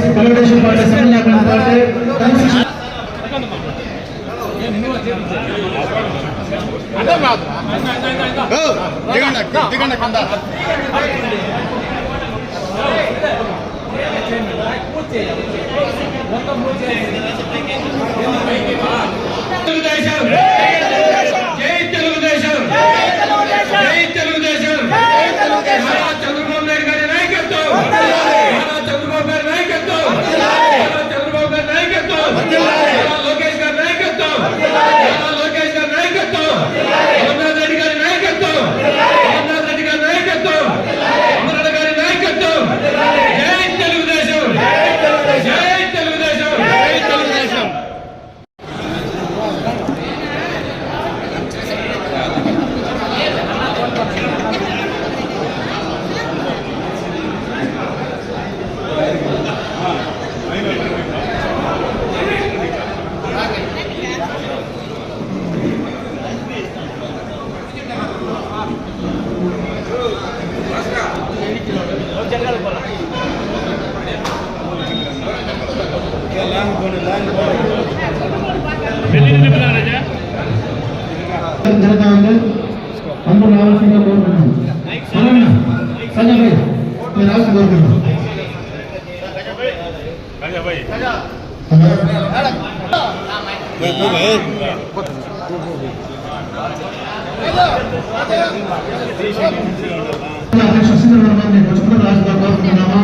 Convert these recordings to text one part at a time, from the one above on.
Telugu Desam party సమన్వయ party జరుగుతా ఉంది. అందరూ రావాల్సిందిగా కోరుకుంటున్నాం. సంజయ్ భాయ్ మీరు రావాల్సి కోరుకుంటున్నాం. కోరుకుంటున్నామా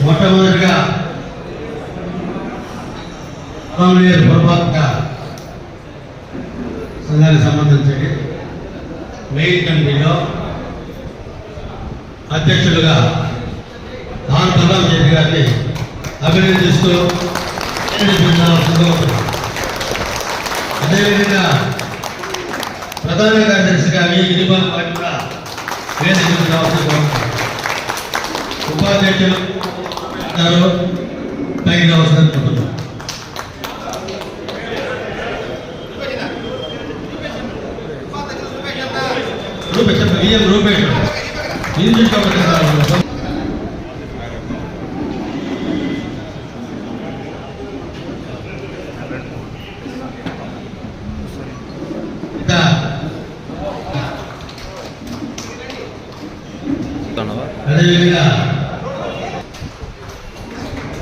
మొట్టమొదటిగా కాంగ్రెస్ పురపాలక సంఘానికి సంబంధించి మెయిన్ కమిటీలో అధ్యక్షులుగా ఆర్ ప్రతాప్ రెడ్డి గారిని అభినందిస్తూ అదేవిధంగా ప్రధాన కార్యదర్శిగా గిరిబాబు గారు కూడా వేదికకు రావాల్సి ఉపాధ్యక్షులు పైన అవసరం అనుకుంటున్నాం. రూపేష్ అదేవిధంగా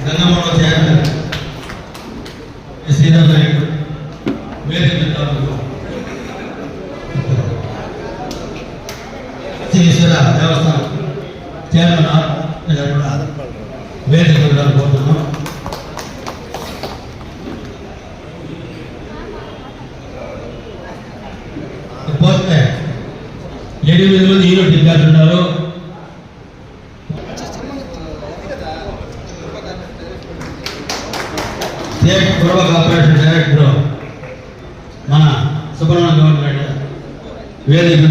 గంగమ్మలో చైర్మన్ శ్రీరామ్ నాయుడు శ్రీశ్వర దేవస్థానం చైర్మన్ వేదిక పోతున్నాం. 8 మంది యూనిట్ ఇన్ఛార్జ్ ఉన్నారు. స్టేట్ పూర్వ కార్పొరేషన్ డైరెక్టర్ మన సుబ్రహ్మణ్య గవర్నమెంట్ వేదిక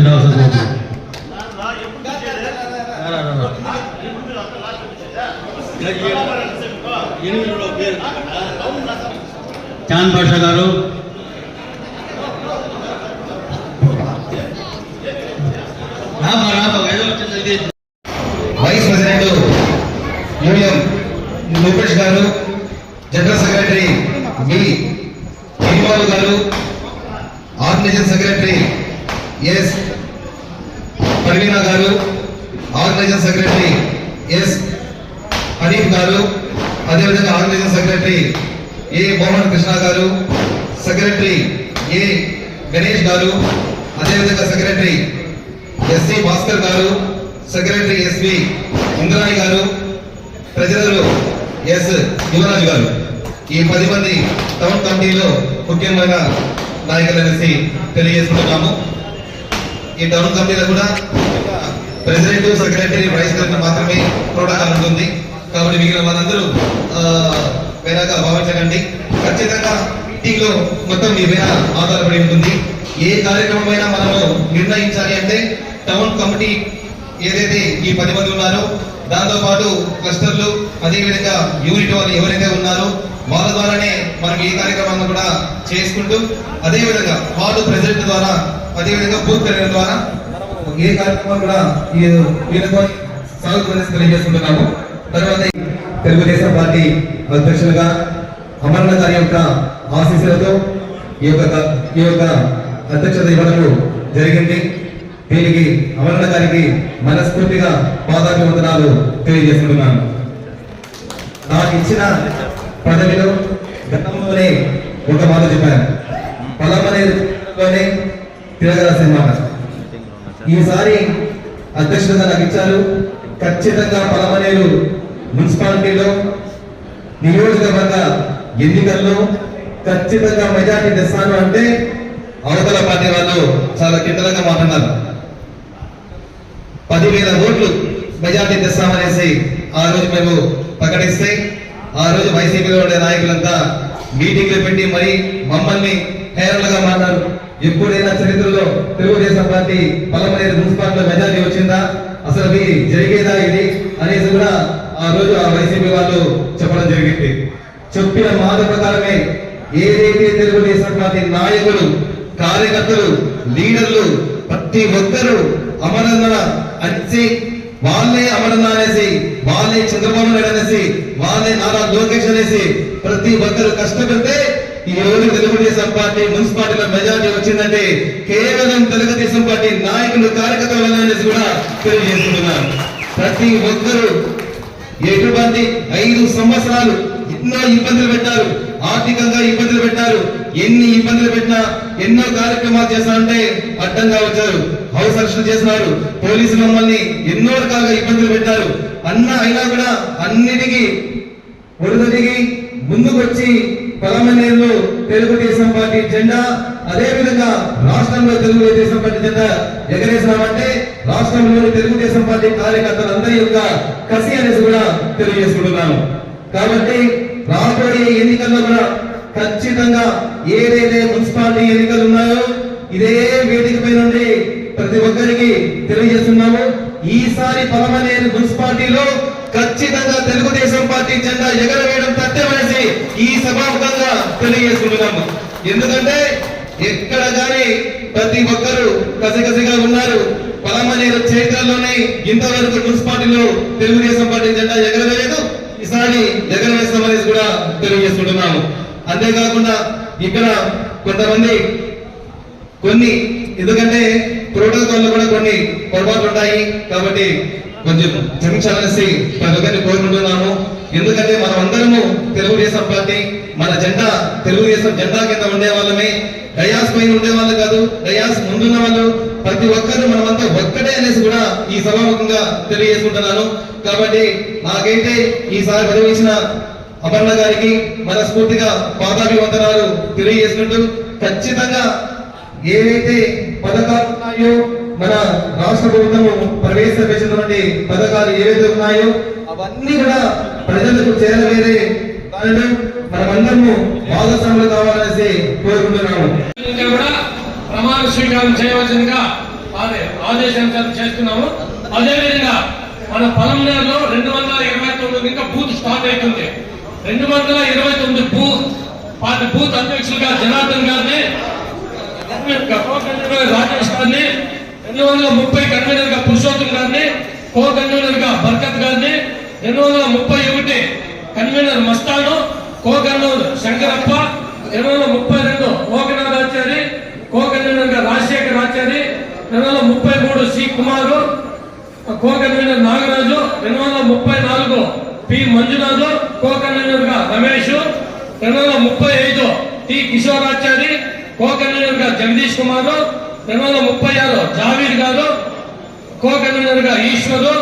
చాంద్ బాషా గారు, వైస్ ప్రెసిడెంట్ యూనియన్ లోకేష్ గారు, జనరల్ సెక్రటరీ బి శ్రీనివాసు గారు, ఆర్గనైజేషన్ సెక్రటరీ ఎస్ పర్వీనా గారు, ఆర్గనైజేషన్ సెక్రటరీ ఎస్ హనీఫ్ గారు, అదేవిధంగా ఆర్గనైజేషన్ సెక్రటరీ ఏ మోహన్ కృష్ణ గారు, సెక్రటరీ ఏ గణేష్ గారు, అదేవిధంగా సెక్రటరీ ఎస్సి భాస్కర్ గారు, సెక్రటరీ ఎస్వి ఇంద్రాణి గారు, ట్రెజరర్ ఎస్ యువరాజ్ గారు. ఈ 10 మంది టౌన్ కమిటీలో ముఖ్యమైన నాయకులు అనేసి తెలియజేస్తున్నాము. ఈ టౌన్ కమిటీలో కూడా ప్రెసిడెంట్, సెక్రటరీ, వైస్ ప్రెసిడెంట్ మాత్రమే ప్రోటోకాల్ ఉంటుంది. కాబట్టి మిగిలిన వాళ్ళందరూ వేరేగా భావించకండి. ఖచ్చితంగా మీటింగ్ లో మొత్తం మీ మీద ఆధారపడి ఉంటుంది. ఏ కార్యక్రమమైనా మనము నిర్ణయించాలి అంటే టౌన్ కమిటీ ఏదైతే ఈ 10 మంది ఉన్నారో దాంతో పాటు క్లస్టర్లు, అదేవిధంగా యూనిట్ వాళ్ళు ఎవరైతే ఉన్నారో వాళ్ళ ద్వారానే మనం ఈ కార్యక్రమాన్ని కూడా చేసుకుంటూ, అదేవిధంగా వార్డు ప్రెసిడెంట్ ద్వారా, అదేవిధంగా బూత్ ప్రెసిడెంట్ ద్వారా ఏ కార్యక్రమం కూడా వీళ్ళతో సాగుతుందని తెలియజేసుకుంటున్నాము. తర్వాత తెలుగుదేశం పార్టీ అధ్యక్షులుగా అమరనాథ్ గారి యొక్క ఆశీస్సులతో ఈ యొక్క అధ్యక్షత ఇవ్వడం జరిగింది. దీనికి అమరనాథ్ గారికి మనస్ఫూర్తిగా పాదాభివందనాలు తెలియజేస్తున్నాను. నాకు ఇచ్చిన పదవిలో గతంలోనే ఒక మాట చెప్పాను, పొలమనేలోనే తిరగరాసిన మాట. ఈసారి అధ్యక్షులుగా నాకు ఇచ్చారు. ఖచ్చితంగా పొలమనేరు మున్సిపాలిటీలో నియోజకవర్గ ఎన్నికల్లో ఖచ్చితంగా మెజార్టీ తెస్తాను అంటే అవతల పార్టీ వాళ్ళు చాలా కిందలుగా మాట్లాడారు. 10,000 ఓట్లు మెజార్టీ తెస్తామనేసి ఆ రోజు మేము ప్రకటిస్తే, ఆ రోజు వైసీపీలో ఉండే నాయకులంతా మీటింగ్లు పెట్టి మరి మమ్మల్ని హేరలుగా మాట్లాడారు. ఎప్పుడైనా చరిత్రలో తెలుగుదేశం పార్టీ పొలమనేరు మున్సిపాలిటీలో మెజార్టీ వచ్చిందా, అసలు ఇది జరిగేదా ఇది అనేసి కూడా ఆ రోజు ఆ వైసీపీ వాళ్ళు చెప్పడం జరిగింది. చెప్పిన మాట ప్రకారమే ఏదైతే తెలుగుదేశం పార్టీ నాయకులు, కార్యకర్తలు, లీడర్లు ప్రతి ఒక్కరూ అమరన్న అనేసి, వాళ్ళే అమరన్న అనేసి, వాళ్ళే చంద్రబాబు నాయుడు అనేసి, వాళ్ళే నారా లోకేష్ అనేసి ప్రతి ఒక్కరు కష్టపడితే ఈ రోజు తెలుగుదేశం పార్టీ మున్సిపాలిటీలో మెజార్టీ వచ్చిందంటే కేవలం తెలుగుదేశం పార్టీ నాయకులు, కార్యకర్తల వల్ల అనేసి కూడా తెలియజేస్తున్నారు. ప్రతి ఒక్కరూ ఎటువంటి 5 సంవత్సరాలు ఎన్నో ఇబ్బందులు పెట్టారు, ఆర్థికంగా ఇబ్బందులు పెట్టారు. ఎన్ని ఇబ్బందులు పెట్టినా ఎన్నో కార్యక్రమాలు చేస్తారంటే అడ్డంగా వచ్చారు. హౌస్ అరెస్ట్ చేస్తున్నారు, పోలీసులు మమ్మల్ని ఎన్నో రకాలుగా ఇబ్బందులు పెట్టారు. అయినా కూడా అన్నిటికీ ఒడిదిగి ముందుకు వచ్చి పొలమనేరులో తెలుగుదేశం పార్టీ జెండా, అదే విధంగా రాష్ట్రంలో తెలుగుదేశం పార్టీ జెండా ఎగరేసినామంటే రాష్ట్రంలోని తెలుగుదేశం పార్టీ కార్యకర్తలందరి యొక్క కసి అనేసి కూడా తెలియజేసుకుంటున్నాను. కాబట్టి రాబోయే ఎన్నికల్లో కూడా ఖచ్చితంగా ఏదైతే మున్సిపాలిటీ ఎన్నికలు ఉన్నాయో ఇదే వేదికపై నుండి ప్రతి ఒక్కరికి తెలియజేస్తున్నాము. ఈసారి పొలమనేరు మున్సిపాలిటీలో ఖచ్చితంగా తెలుగుదేశం పార్టీ జెండా ఎగరవేయడం తథ్యమనేసి ఈ సభాముఖంగా తెలియజేసుకుంటున్నాము. ఎందుకంటే ఎక్కడ కానీ ప్రతి ఒక్కరు కసికసిగా ఉన్నారు. పొలమనేరు చరిత్రలోనే ఇంతవరకు మున్సిపాలిటీలో తెలుగుదేశం పార్టీ జెండా ఎగరవేయలేదు, ఈసారి ఎగరవేస్తామనేసి కూడా తెలియజేసుకుంటున్నాము. అంతేకాకుండా ఇక్కడ కొంతమంది ఎందుకంటే ప్రోటోకాల్లో కూడా కొన్ని పొరపాట్లు ఉంటాయి, కాబట్టి కొంచెం క్షమించాలనేసి ప్రతి ఒక్కరిని కోరుకుంటున్నాము. ఎందుకంటే మనం అందరము తెలుగుదేశం పార్టీ, మన జెండా తెలుగుదేశం జెండా కింద ఉండే వాళ్ళమే, డయాస్ పైన ఉండే వాళ్ళు కాదు, డయాస్ ముందున్న వాళ్ళు ప్రతి ఒక్కరు మనమంతా ఒక్కటే అనేసి కూడా ఈ సభాముఖంగా తెలియజేసుకుంటున్నాను. కాబట్టి నాకైతే ఈసారి పదవించిన అపర్ణ గారికి మనస్ఫూర్తిగా పాదాభివందనాలు తెలియజేసుకుంటూ, ఖచ్చితంగా ఏవైతే పథకాలు ఉన్నాయో మన రాష్ట్ర ప్రభుత్వము ప్రవేశపెట్టినటువంటి పథకాలు ఏవైతే ఉన్నాయో అవన్నీ కూడా ప్రజలకు చేరవేరే దానిలో మనమందరము భాగస్వాములు కావాలనేసి కోరుకుంటున్నాము. కూడా ప్రమాణ స్వీకారం చేయవలసిందిగా ఆదేశం చేస్తున్నాము. అదేవిధంగా మన పలంనేరులో 229 ఇంకా బూత్ స్టార్ట్ అవుతుంది. 229 పార్టీ బూత్ అధ్యక్షులుగా జనార్దన్ గారిని, రాజేష్ గారిని, 230 కన్వీనర్ గా పురుషోత్తం గారిని, కో కన్వీనర్ గా బర్కత్ గారిని, 231 convener Mastan, co convener Shankarappa, 232 Okanathachari, co convener గా Rajashekar Achari, 233 C Kumar, co convener Nagaraju, 234 P Manjunath, co convener గా Ramesh, 235 T Kishorachari, co convener గా జగదీష్ కుమార్, 236 జావీర్ గారు, కో కన్వీనర్ గా ఈశ్వరు,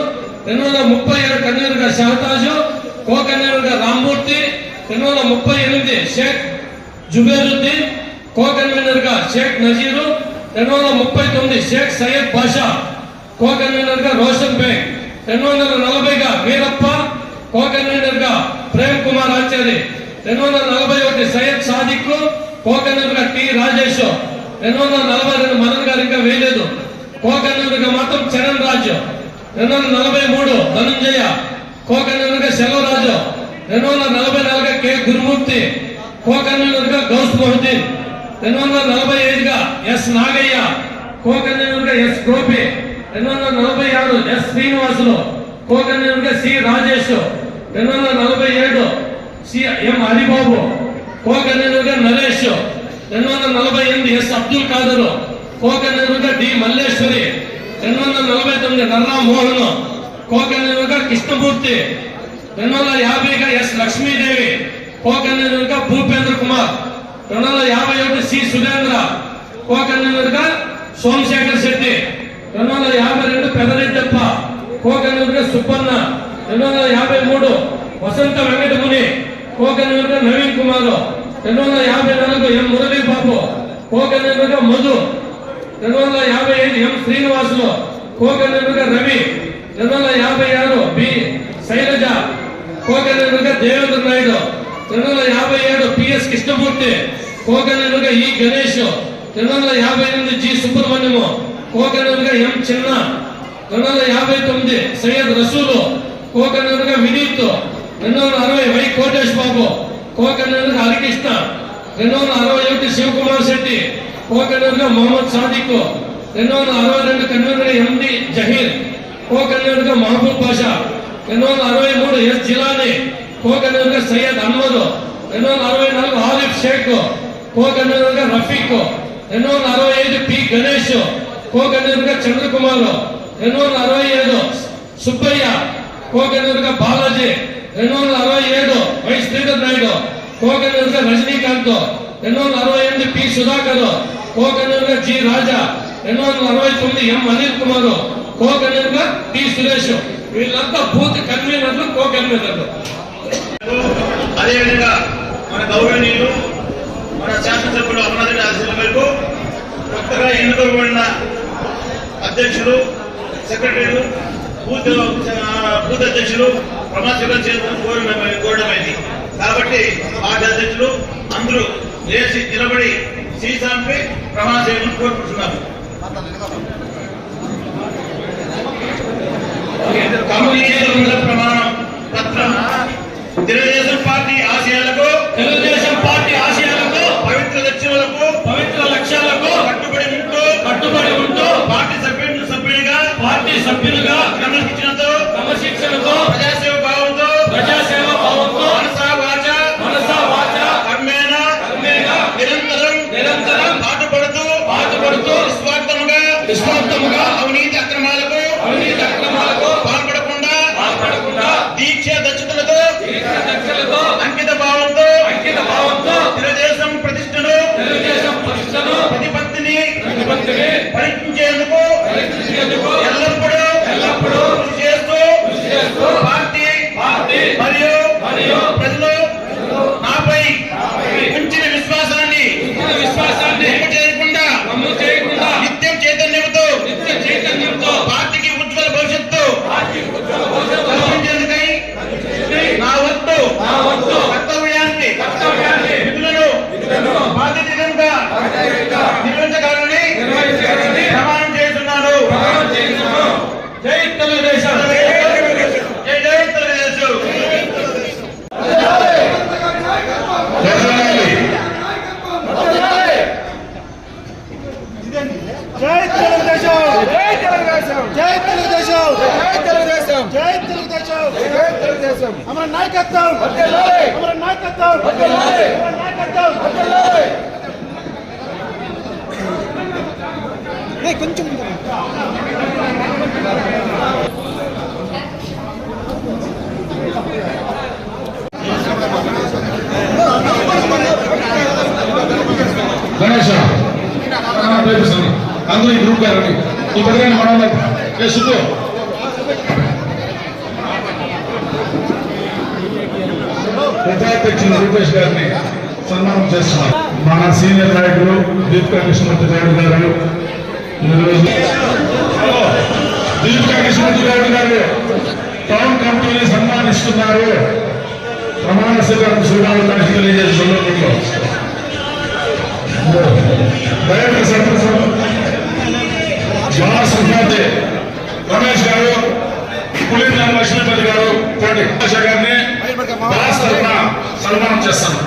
237 కన్వీనర్ గా షహతాజు, కో కన్వీనర్ గా రామ్మూర్తి, 238 షేక్ జుబేరుద్దీన్, కో కన్వీనర్ గా షేక్ నజీరు, 239 షేక్ సయ్యద్ బాషా, కో కన్వీనర్ గా రోషన్ బేగ్, 240 గా వీరప్ప, కో కన్వీనర్ గా ప్రేమ్ కుమార్ ఆచారి, 241 సయ్యద్ సాదిక్, కో కన్వీనర్ గా టి రాజేష్, 242 మదన్ గారు ఇంకా వేయలేదు, కో కన్వీనర్ గా మాత్రం చరణ్ రాజు, 243 ధనంజయ, కో కన్వీనర్ గా సెలవరాజు, 244 కె గురుమూర్తి, కో కన్వీనర్ గా గౌస్ మొహద్దీన్, 245 గా ఎస్ నాగయ్య, కో కన్వీనర్ గా S Gopi, 246 S Srinivasulu, co convener గా C Rajesh, 247 C M Haribabu, co convener గా Naresh, 248 S Abdul Khader, co convener గా D Malleswari, 249 Narra Mohan, co convener గా కృష్ణమూర్తి, 250 గా ఎస్ లక్ష్మీదేవి, కో కన్వీనర్ గా Bhupendra Kumar, 251 C Surendra, co convener గా సోమశేఖర్ శెట్టి, 252 పెదరెడ్డప్ప, కో కన్వీనర్ గా సుబ్బన్న, 253 వసంత వెంకటముని, కో కన్వీనర్ గా Naveen Kumar, 254 M Murali Babu, co convener గా Madhu, 255 M Srinivasulu, co convener గా Ravi, 256 B Sailaja, co convener గా Devendra Naidu, 257 PS Krishnamurthy, co convener గా E Ganesh, 258 G Subrahmanyam, co convener గా M Chinna, 259 Syed Rasool, co convener గా Vineeth, 260 Y Kotesh Babu, co convener గా హరికృష్ణ, 261 శివకుమార్ శెట్టి, కో కన్వీనర్ గా మొహమ్మద్ సాదిక్, 262 కన్వీనర్ గా ఎండి జహీర్, కో కన్వీనర్ గా Mehboob Basha, 263 S Jilani, co convener గా సయ్యద్ అహ్మద్, 264 ఆరిఫ్ షేక్, కో కన్వీనర్ గా Rafiq, 265 P Ganesh, co convener గా చంద్రకుమార్, 267 సుబ్బయ్య, కో కన్వీనర్ గా Balaji, 267 Y Sridhar Naidu, co convener గా Rajinikanth, 268 P Sudhakar, co convener గా G Raja, 269 M Anil Kumar, co convener గా టి సురేష్. వీళ్ళంతా బూత్ కన్వీనర్లు, కో కన్వీనర్లు. అదేవిధంగా మన గౌరవనీయులు మన శాసనసభ్యులు అమర్నాథ్ ఆశీస్సుల మేరకు కొత్తగా ఎన్నుకోబడిన అధ్యక్షులు, సెక్రటరీలు, బూత్ అధ్యక్షులు ప్రమాణ స్వీకారం చేయడం కోరడమైంది. కాబట్టి పార్టీ అధ్యక్షులు అందరూ లేచి నిలబడి సీసాంపై ప్రమాణ స్వీకారం కోరుకుంటున్నారు. ప్రమాణం పత్రం. తెలుగుదేశం పార్టీ ఆశయాలకు పవిత్ర లక్ష్యాలకు కట్టుబడి ఉంటూ పార్టీ సభ్యులుగా క్రమశిక్షణతో ప్రజాసేవ భావంతో మనసా వాచ కర్మేణ నిరంతరం పాటుపడుతూ నిస్వార్థముగా అవినీతి అక్రమాలకు పాల్పడకుండా దీక్ష దక్షతలతో అంకిత భావంతో తెలుగుదేశం ప్రతిష్టను ప్రతిపత్తిని పరీక్షించేందుకు ఎల్లప్పుడూ కృషి చేస్తూ పార్టీ మరియు ప్రజలు నాపై ఉంచిన విశ్వాసాన్ని చేయకుండా మన నాయకత్వం మన నాయకత్వం మన నాయకత్వం కొంచెం గణేష్ అందరూ ఈ గ్రూప్ గారు ఈ పథకాన్ని మనం సుబ్బు ఉపాధ్యక్షులు రూపేష్ గారిని సన్మానం చేస్తున్నాం. మన సీనియర్ నాయకులు దీపికా కృష్ణమూర్తి గౌడ్ గారు ఈరోజు దీపికా కృష్ణమూర్తి గౌడ్ గారు టౌన్ కమిటీని సన్మానిస్తున్నారు. ప్రమాణ స్వీకారం చూడాలని తెలియజేసే సందర్భంలో డైరెక్టర్ సర్పంచ్ బాలసుబ్రహ్మణ్య రమేష్ గారు, పులింద్ర లక్ష్మీపతి గారు, కోటి గారిని బాస్ తరఫున సన్మానం చేస్తాను.